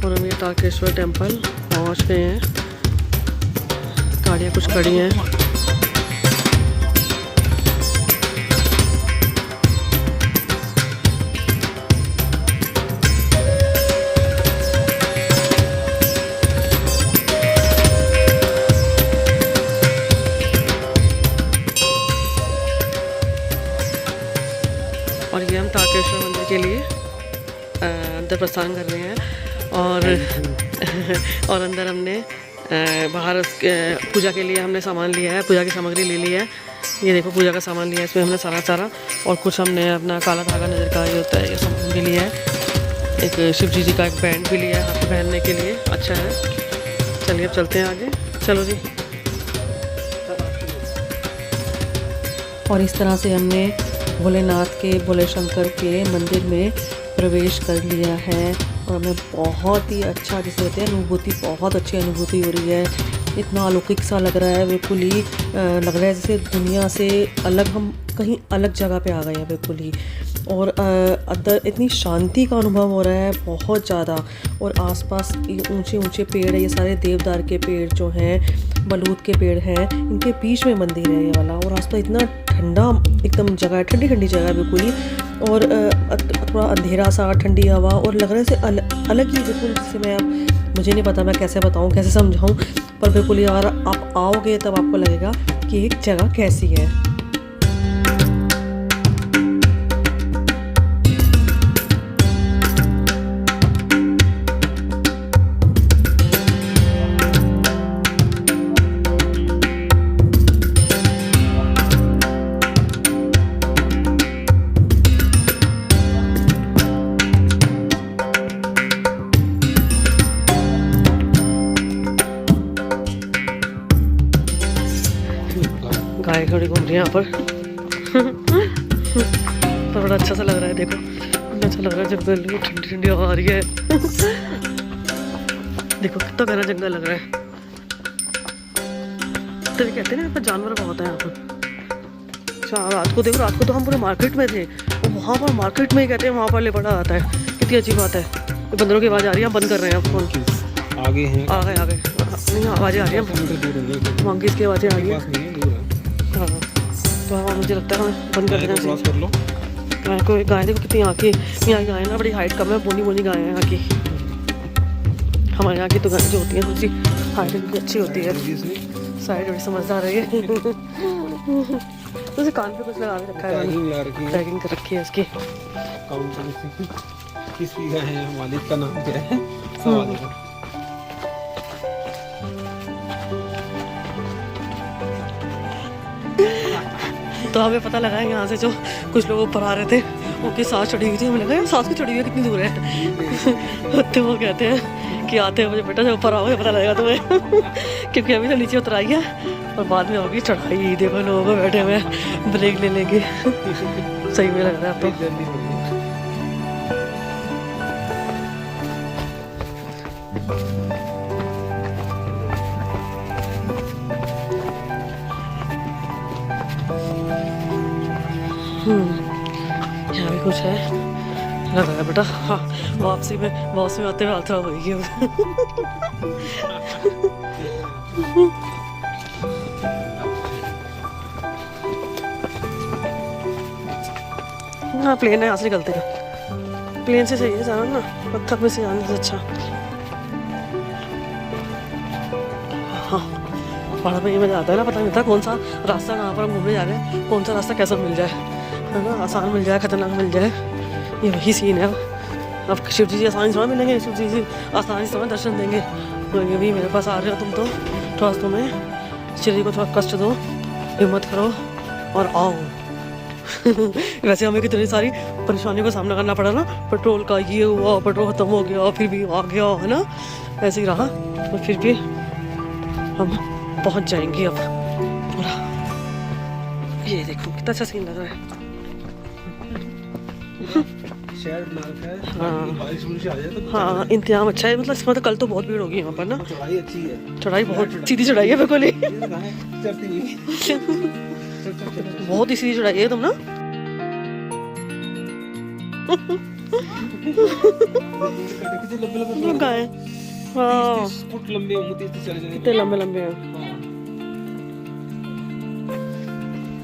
और हम ये तारकेश्वर टेम्पल पहुँच गए हैं। गाड़ियाँ कुछ खड़ी हैं। और ये हम तारकेश्वर मंदिर के लिए अंदर प्रस्थान कर रहे हैं। और अंदर हमने बाहर पूजा के लिए हमने सामान लिया है, पूजा की सामग्री ले ली है। ये देखो पूजा का सामान लिया है, इसमें हमने सारा और कुछ हमने अपना काला धागा नज़र का ये होता है, ये सामान भी लिया है। एक शिव जी का एक बैंड भी लिया है हाथ में पहनने के लिए, अच्छा है। चलिए अब चलते हैं आगे, चलो जी। और इस तरह से हमने भोलेनाथ के, भोले शंकर के मंदिर में प्रवेश कर लिया है। और हमें बहुत ही अच्छा, जैसे कहते हैं अनुभूति, बहुत अच्छी अनुभूति हो रही है। इतना अलौकिक सा लग रहा है, बिल्कुल ही लग रहा है जैसे दुनिया से अलग, हम कहीं अलग जगह पे आ गए हैं बिल्कुल ही। और अंदर इतनी शांति का अनुभव हो रहा है बहुत ज़्यादा। और आसपास ऊंचे ऊंचे पेड़ है, ये सारे देवदार के पेड़ जो हैं, बलूत के पेड़ हैं, इनके बीच में मंदिर है ये वाला। और आसपास इतना ठंडा एकदम जगह है, ठंडी ठंडी जगह है बिल्कुल ही। और थोड़ा अंधेरा सा, ठंडी हवा, और लग रहा है अलग ही बिल्कुल। जैसे मैं, मुझे नहीं पता मैं कैसे बताऊँ, कैसे समझाऊँ, पर बिल्कुल ही अगर आप आओगे तब आपको लगेगा कि एक जगह कैसी है। गाय खड़ी घूम रही है यहाँ पर। तो बड़ा अच्छा सा लग रहा है, देखो अच्छा लग रहा है। जंगल में ठंडी ठंडी हवा आ रही है। देखो कितना घना जंगल लग रहा है। तो ये कहते हैं ना यहाँ पर जानवर बहुत है यहाँ पर। अच्छा रात को देखो, रात को तो हम पूरे मार्केट में थे, और वहाँ पर मार्केट में ही कहते हैं वहाँ पर ले पड़ा आता है। कितनी अच्छी बात है। ये बंदरों की आवाज़ आ रही है, बंद कर रहे हैं आप फोन। आगे हैं, आ गए नहीं, आवाज़ें आ रही हैं, मंकीज़ की आवाज़ें आ रही हैं। हाँ तो हाँ, मुझे लगता है हमें बंद कर देना चाहिए। गाय को, गाय देखो कितनी यहाँ की गाय ना बड़ी हाइट कम है, बोनी गाय है यहाँ की। हमारे यहाँ की तो गाय जो होती है थोड़ी सी हाइट भी अच्छी होती है। साइड बड़ी समझदार है ये। तो कान पे कुछ लगा के रखा है, टैगिंग कर रखी है इसकी। किसकी गाय है, मालिक का नाम क्या है? तो हमें पता लगा है यहाँ से जो कुछ लोग ऊपर आ रहे थे उनकी सांस चढ़ी हुई थी। हमें लगा सांस की चढ़ी हुई है, कितनी दूर है। तो वो कहते हैं कि आते हैं मुझे बेटा जब ऊपर आओगे पता लगेगा तुम्हें। क्योंकि अभी तो नीचे उतर आई है और बाद में होगी चढ़ाई। देखो लोग बैठे हुए ब्रेक ले लेंगे। सही में लग रहा है अब तो। यहाँ भी कुछ है लग रहा है बेटा। हाँ वापसी में आते हुए हाथ होगी। हाँ प्लेन है, यहाँ से निकलते हैं। प्लेन से सही है जाना ना, पत्थर में से जाने से अच्छा। हाँ पहाड़ पे ये मजा आता है ना, पता नहीं था कौन सा रास्ता कहाँ पर हम घूमने जा रहे हैं, कौन सा रास्ता कैसा मिल जाए, है ना। आसान मिल जाए, खतरनाक मिल जाए, ये वही सीन है। अब शिव जी आसानी से मिलेंगे, शिव जी आसानी से दर्शन देंगे। तो ये भी मेरे पास आ रहे हो तुम तो थोड़ा सा, तुम्हें शिव जी को थोड़ा कष्ट दो, हिम्मत करो और आओ। वैसे हमें कितनी सारी परेशानियों का सामना करना पड़ा ना, पेट्रोल का ये हुआ, पेट्रोल खत्म हो गया, फिर भी आ गया, है ना, ऐसे ही रहा। तो फिर भी हम पहुंच जाएंगे अब। ये देखो कितना अच्छा सीन लग रहा है। हाँ इंतजाम अच्छा है, मतलब इसका मतलब कल तो बहुत भीड़ होगी यहाँ पर ना। चढ़ाई अच्छी है, चढ़ाई बहुत सीधी चढ़ाई है बिल्कुल। बहुत ही सीधी चढ़ाई है तुम ना। कितने लंबे लंबे ये गाय, हाँ 30 फुट लंबे होंगे, 30 चले जाएंगे। कितने लंबे लंबे हैं।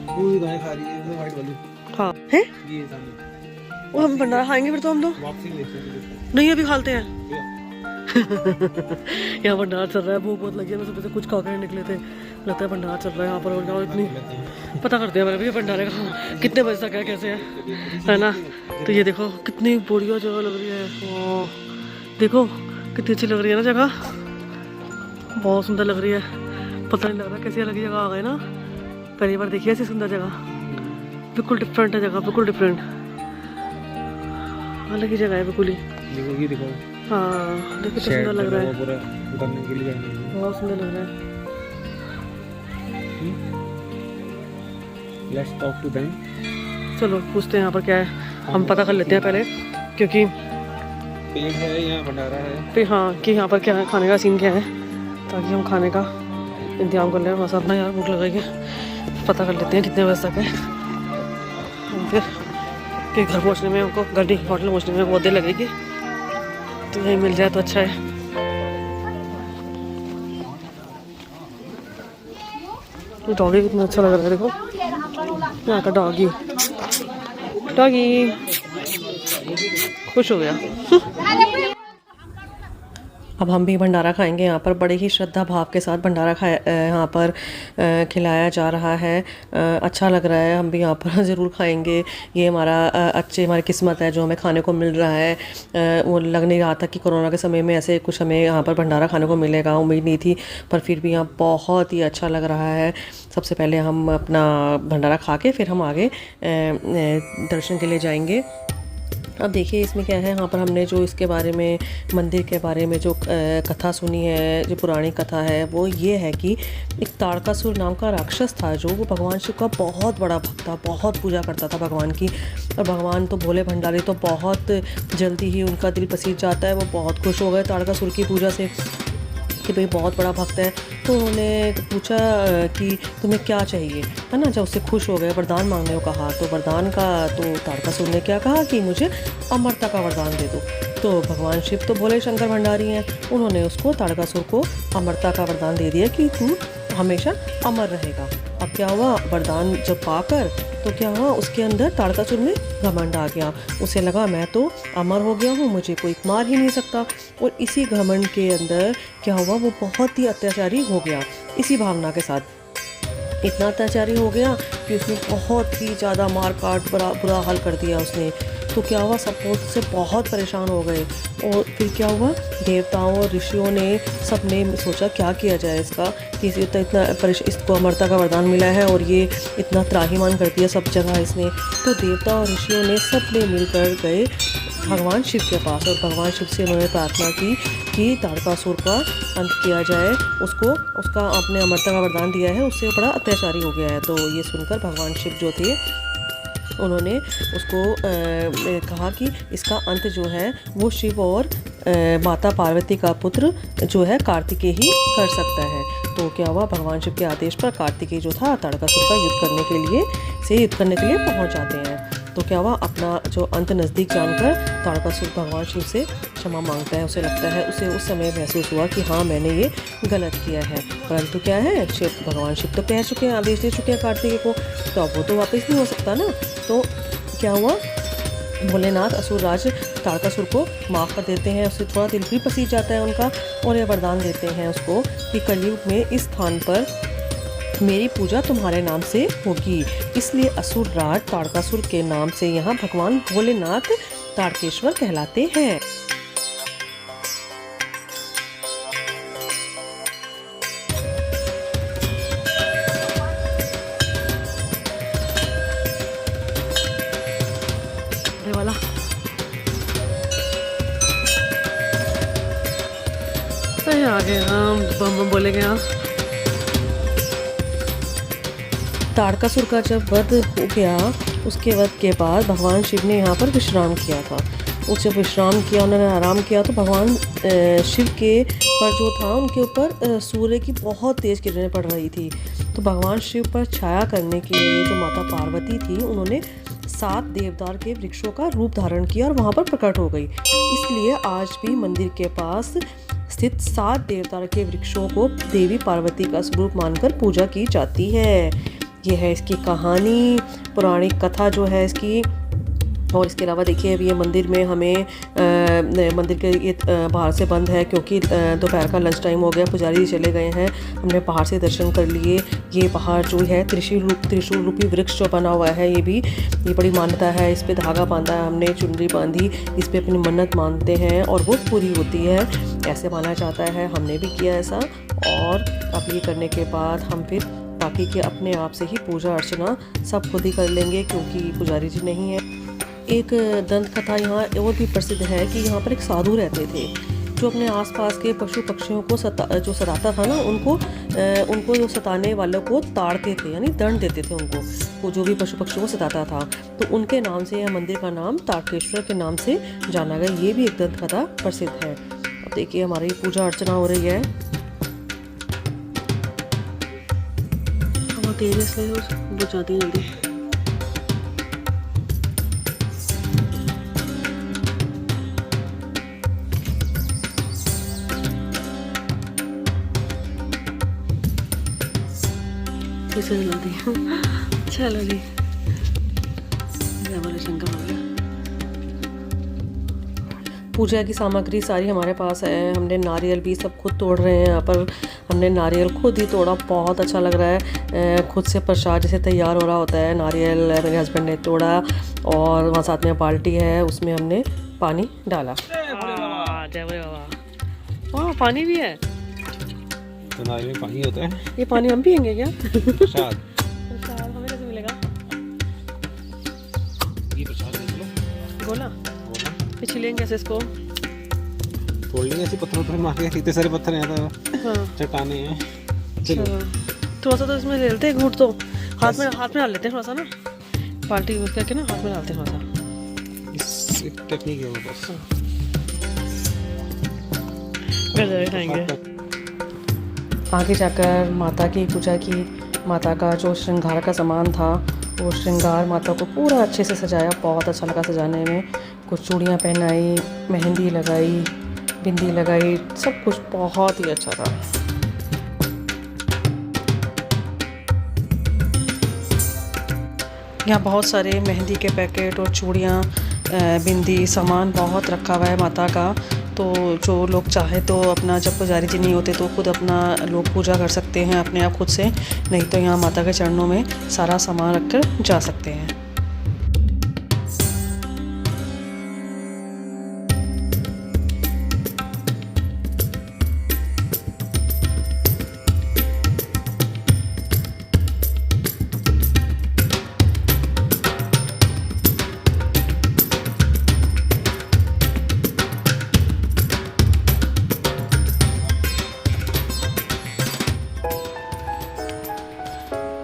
पूरी गाय खा रही है व्हाइट वाली। हाँ है ये सामने वो, हम भंडारा खाएंगे फिर तो हम तो वापसी में देखते नहीं अभी खाते हैं। हैं। यहाँ भंडार चल रहा है, भूख बहुत लगी है, मैं सुबह से कुछ खा कर निकले थे, लगता है भंडार चल रहा है यहाँ पर। और इतनी पता करते हैं भैया भंडारे का कितने बजे तक है, कैसे है ना। तो ये देखो कितनी बढ़िया जगह लग रही है, देखो कितनी अच्छी लग रही है ना जगह, बहुत सुंदर लग रही है। पता नहीं लग रहा कैसी अलग जगह आ गए ना, पहली बार देखी है ऐसी सुंदर जगह, बिल्कुल डिफरेंट है जगह, बिल्कुल डिफरेंट अलग ही जगह है बिल्कुल ही। देखो ये देखो, हाँ देखो कितना सुंदर लग रहा है, पूरा उतरने के लिए जाना बहुत सुंदर लग रहा है। है। Let's talk to them. चलो पूछते हैं यहाँ पर क्या है, हम पता कर लेते हैं पहले, क्योंकि पेड़ है यहाँ, भंडारा है। फिर हाँ कि यहाँ पर क्या है, खाने का सीन क्या है, ताकि हम खाने का इंतजाम कर लें। बस अपना यार भूख लगेगी, पता कर लेते हैं कितने बजे तक है। हम फिर घर पहुँचने में हमको, गाड़ी होटल पहुँचने में बहुत देर लगेगी, तो यहीं मिल जाए तो अच्छा है। डॉगी कितना अच्छा लग रहा है, देखो यहाँ का डॉगी, डॉगी खुश हो गया। अब हम भी भंडारा खाएंगे यहाँ पर, बड़े ही श्रद्धा भाव के साथ भंडारा यहाँ पर खिलाया जा रहा है। अच्छा लग रहा है, हम भी यहाँ पर ज़रूर खाएंगे। ये हमारी किस्मत है जो हमें खाने को मिल रहा है। वो लग नहीं रहा था कि कोरोना के समय में ऐसे कुछ हमें यहाँ पर भंडारा खाने को मिलेगा, उम्मीद नहीं थी, पर फिर भी यहाँ बहुत ही अच्छा लग रहा है। सबसे पहले हम अपना भंडारा खा के फिर हम आगे दर्शन के लिए जाएंगे। अब देखिए इसमें क्या है, यहाँ पर हमने जो इसके बारे में, मंदिर के बारे में जो कथा सुनी है, जो पुरानी कथा है, वो ये है कि एक ताड़कासुर नाम का राक्षस था, जो वो भगवान शिव का बहुत बड़ा भक्त था, बहुत पूजा करता था भगवान की। और भगवान तो भोले भंडारी तो बहुत जल्दी ही उनका दिल पसीज जाता है, वो बहुत खुश हो गए ताड़कासुर की पूजा से कि भाई बहुत बड़ा भक्त है। तो उन्होंने पूछा कि तुम्हें क्या चाहिए, है ना। जब उससे खुश हो गए, वरदान मांगने को कहा, तो वरदान का तो ताड़कासुर ने क्या कहा कि मुझे अमरता का वरदान दे दो। तो भगवान शिव तो भोले शंकर भंडारी हैं, उन्होंने उसको ताड़कासुर को अमरता का वरदान दे दिया कि तू हमेशा अमर रहेगा। अब क्या हुआ, वरदान जब पाकर तो क्या हुआ, उसके अंदर ताड़कासुर में घमंड आ गया। उसे लगा मैं तो अमर हो गया हूँ, मुझे कोई मार ही नहीं सकता। और इसी घमंड के अंदर क्या हुआ, वो बहुत ही अत्याचारी हो गया। इसी भावना के साथ इतना अत्याचारी हो गया कि उसने बहुत ही ज़्यादा मार काट बुरा हाल कर दिया उसने। तो क्या हुआ, सब उससे बहुत परेशान हो गए। और फिर क्या हुआ, देवताओं और ऋषियों ने सब ने सोचा क्या किया जाए इसका, कि इसको अमरता का वरदान मिला है और ये इतना त्राहिमाम कर दिया सब जगह इसने। तो देवता और ऋषियों ने सब ने मिलकर गए भगवान शिव के पास, और भगवान शिव से उन्होंने प्रार्थना की कि ताड़कासुर का अंत किया जाए, उसका आपने अमरता का वरदान दिया है, उससे बड़ा अत्याचारी हो गया है। तो ये सुनकर भगवान शिव जो थे, उन्होंने उसको कहा कि इसका अंत जो है वो शिव और माता पार्वती का पुत्र जो है कार्तिकेय ही कर सकता है। तो क्या हुआ, भगवान शिव के आदेश पर कार्तिकेय जो था ताड़कासुर का युद्ध करने के लिए पहुंच जाते हैं। तो क्या हुआ, अपना जो अंत नज़दीक जानकर ताड़कासुर भगवान शिव से क्षमा मांगता है। उसे लगता है, उसे उस समय महसूस हुआ कि हाँ मैंने ये गलत किया है, परंतु क्या है, भगवान शिव तो कह चुके हैं, आदेश दे चुके हैं कार्तिकेय को, तो अब वो तो वापस नहीं हो सकता ना। तो क्या हुआ, भोलेनाथ असुरराज ताड़कासुर को माफ़ कर देते हैं, उससे थोड़ा दिल भी पसीज जाता है उनका, और ये वरदान देते हैं उसको कि कलयुग में इस स्थान पर मेरी पूजा तुम्हारे नाम से होगी। इसलिए असुरराज ताड़कासुर के नाम से यहाँ भगवान भोलेनाथ ताड़केश्वर कहलाते हैं। वाला आगे हम बम बोलेंगे। यहाँ ताड़कासुर का जब वध हो गया, उसके वध के बाद भगवान शिव ने यहाँ पर विश्राम किया था। उसे विश्राम किया, उन्होंने आराम किया, तो भगवान शिव के पर जो था उनके ऊपर सूर्य की बहुत तेज़ किरणें पड़ रही थी। तो भगवान शिव पर छाया करने के लिए जो माता पार्वती थी, उन्होंने 7 देवदार के वृक्षों का रूप धारण किया और वहाँ पर प्रकट हो गई। इसलिए आज भी मंदिर के पास स्थित 7 देवदार के वृक्षों को देवी पार्वती का स्वरूप मानकर पूजा की जाती है। ये है इसकी कहानी, पौराणिक कथा जो है इसकी। और इसके अलावा देखिए अभी ये मंदिर में हमें मंदिर के ये बाहर से बंद है क्योंकि दोपहर का लंच टाइम हो गया, पुजारी जी चले गए हैं। हमने बाहर से दर्शन कर लिए। ये बाहर जो है त्रिशूल रूपी वृक्ष जो बना हुआ है, ये बड़ी मान्यता है। इस पे धागा बांधा है हमने, चुनरी बांधी, इस पे अपनी मन्नत मांगते हैं और वो पूरी होती है, ऐसे माना जाता है। हमने भी किया ऐसा, और अब ये करने के बाद हम फिर बाकी के अपने आप से ही पूजा अर्चना सब खुद ही कर लेंगे क्योंकि पुजारी जी नहीं है। एक दंत कथा यहाँ और भी प्रसिद्ध है कि यहाँ पर एक साधु रहते थे जो अपने आसपास के पशु पक्षियों को जो सताता था ना, उनको जो सताने वालों को ताड़ते थे, यानी दंड देते थे उनको, वो जो भी पशु पक्षियों को सताता था। तो उनके नाम से यह मंदिर का नाम ताड़केश्वर के नाम से जाना गया। ये भी एक दंत कथा प्रसिद्ध है। अब देखिए हमारी पूजा अर्चना हो रही है। तेज से बुझाती जल्दी। कैसे जल्दी चलो जी, शंकर हो गया। पूजा की सामग्री सारी हमारे पास है। हमने नारियल भी सब खुद तोड़ रहे हैं। यहाँ पर हमने नारियल खुद ही तोड़ा, बहुत अच्छा लग रहा है। खुद से प्रसाद जैसे तैयार हो रहा होता है। नारियल मेरे हस्बैंड ने तोड़ा और वहाँ साथ में बाल्टी है, उसमें हमने पानी डाला। जय बोले बाबा। वहाँ पानी भी है, तो नारियल में पानी होता है। ये पानी हम पियेंगे क्या? प्रसाद हमें कैसे मिलेगा? ये प्रसाद ले लो। बोला पिछलेंगे कैसे इसको? तोड़ लेंगे ऐसे पत्थर मार के। इतने सारे पत्थर हैं तो हाँ, चट्टाने हैं। चलो थोड़ा सा तो इसमें ले लेते हैं घूट, तो हाथ में डाल लेते हैं थोड़ा सा ना, बाल्टी यूज करके ना हाथ में डालते हैं थोड़ा सा। इस टेक्निक है वो बस। आगे जाकर माता की पूजा की। माता का जो श्रृंगार का सामान था, वो श्रृंगार माता को पूरा अच्छे से सजाया, बहुत अच्छा लगा सजाने में। कुछ चूड़ियाँ पहनाई, मेहंदी लगाई, बिंदी लगाई, सब कुछ बहुत ही अच्छा था। यहाँ बहुत सारे मेहंदी के पैकेट और चूड़ियाँ, बिंदी, सामान बहुत रखा हुआ है माता का। तो जो लोग चाहे तो अपना, जब पुजारी जी नहीं होते तो खुद अपना लोग पूजा कर सकते हैं अपने आप खुद से, नहीं तो यहाँ माता के चरणों में सारा सामान रखकर जा सकते हैं।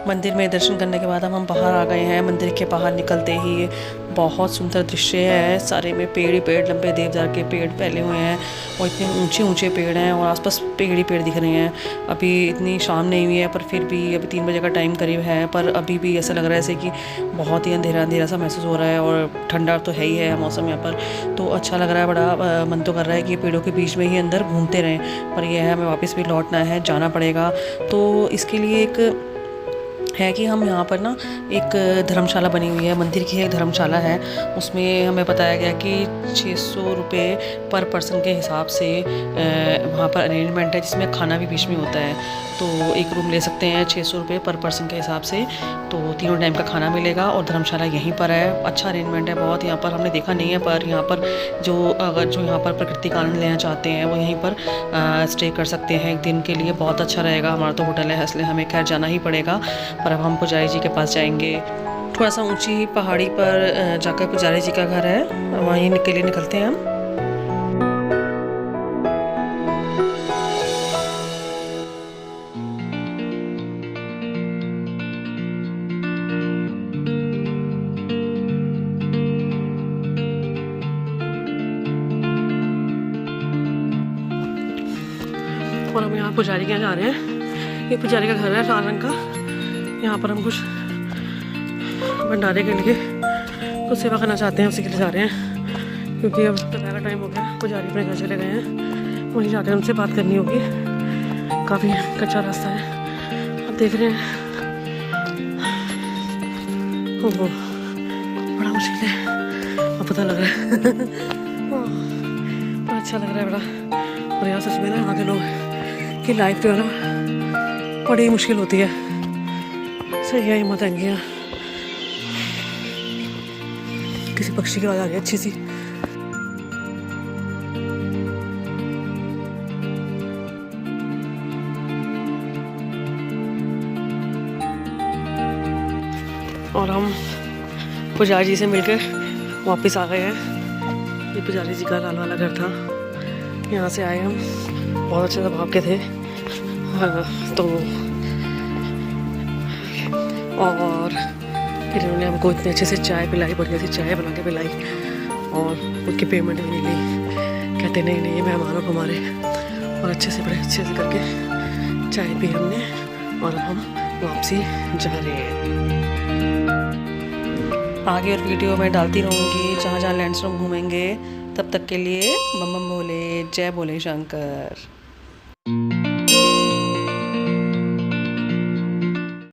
मंदिर में दर्शन करने के बाद हम बाहर आ गए हैं। मंदिर के बाहर निकलते ही बहुत सुंदर दृश्य है। सारे में पेड़ ही पेड़, लंबे देवदार के पेड़ फैले हुए हैं और इतने ऊंचे ऊंचे पेड़ हैं और आसपास पेड़ ही पेड़ दिख रहे हैं। अभी इतनी शाम नहीं हुई है पर फिर भी अभी 3 बजे का टाइम करीब है, पर अभी भी ऐसा लग रहा है जैसे कि बहुत ही अंधेरा अंधेरा सा महसूस हो रहा है और ठंडा तो है ही है मौसम यहाँ पर, तो अच्छा लग रहा है। बड़ा मन तो कर रहा है कि पेड़ों के बीच में ही अंदर घूमते रहें, पर यह है हमें वापस भी लौटना है, जाना पड़ेगा। तो इसके लिए एक है कि हम यहाँ पर ना एक धर्मशाला बनी हुई है, मंदिर की एक धर्मशाला है, उसमें हमें बताया गया कि 600 रुपये पर पर्सन के हिसाब से वहाँ पर अरेंजमेंट है, जिसमें खाना भी बीच में होता है। तो एक रूम ले सकते हैं 600 रुपये पर पर्सन के हिसाब से, तो 3 टाइम का खाना मिलेगा और धर्मशाला यहीं पर है। अच्छा अरेंजमेंट है बहुत, यहाँ पर हमने देखा नहीं है, पर यहाँ पर जो यहाँ पर प्रकृति का आनंद लेना चाहते हैं वो यहीं पर स्टे कर सकते हैं 1 दिन के लिए। बहुत अच्छा रहेगा। हमारा तो होटल है इसलिए हमें खैर जाना ही पड़ेगा, पर अब हम पुजारी जी के पास जाएंगे। थोड़ा सा ऊंची पहाड़ी पर जाकर पुजारी जी का घर है, वहीं के लिए निकलते हैं हम। और हम यहाँ पुजारी के यहाँ जा रहे हैं। ये पुजारी का घर है लाल रंग का। यहाँ पर हम कुछ भंडारे के लिए तो सेवा करना चाहते हैं, उसी के लिए जा रहे हैं, क्योंकि अब दोपहर का टाइम हो गया। पुजारी अपने घर चले गए हैं, वहीं जाकर उनसे बात करनी होगी। काफ़ी कच्चा रास्ता है, अब देख रहे हैं। ओहो, बड़ा मुश्किल है, अब पता लग रहा है। बड़ा अच्छा लग रहा है बड़ा। और यहाँ सच में ना यहाँ के लोग की लाइफ जो है ना बड़ी मुश्किल होती है। सही है, हिम्मत आएंगी यहाँ। किसी पक्षी की आवाज़ आ रही है अच्छी सी। और हम पुजारी जी से मिलकर वापस आ गए हैं। ये पुजारी जी का लाल वाला घर था, यहाँ से आए हम। बहुत अच्छे स्वभाव के थे। हाँ, तो और फिर उन्होंने हमको इतने अच्छे से चाय पिलाई, बढ़िया सी चाय बना के पिलाई, और उनकी पेमेंट भी मिली। कहते नहीं नहीं ये मेहमान हो हमारे, और अच्छे से बड़े अच्छे से करके चाय पी हमने, और अब हम वापसी जा रहे हैं। आगे और वीडियो मैं डालती रहूँगी जहाँ जहाँ लैंडस्टोन घूमेंगे। तब तक के लिए बम बम भोले, जय भोले शंकर।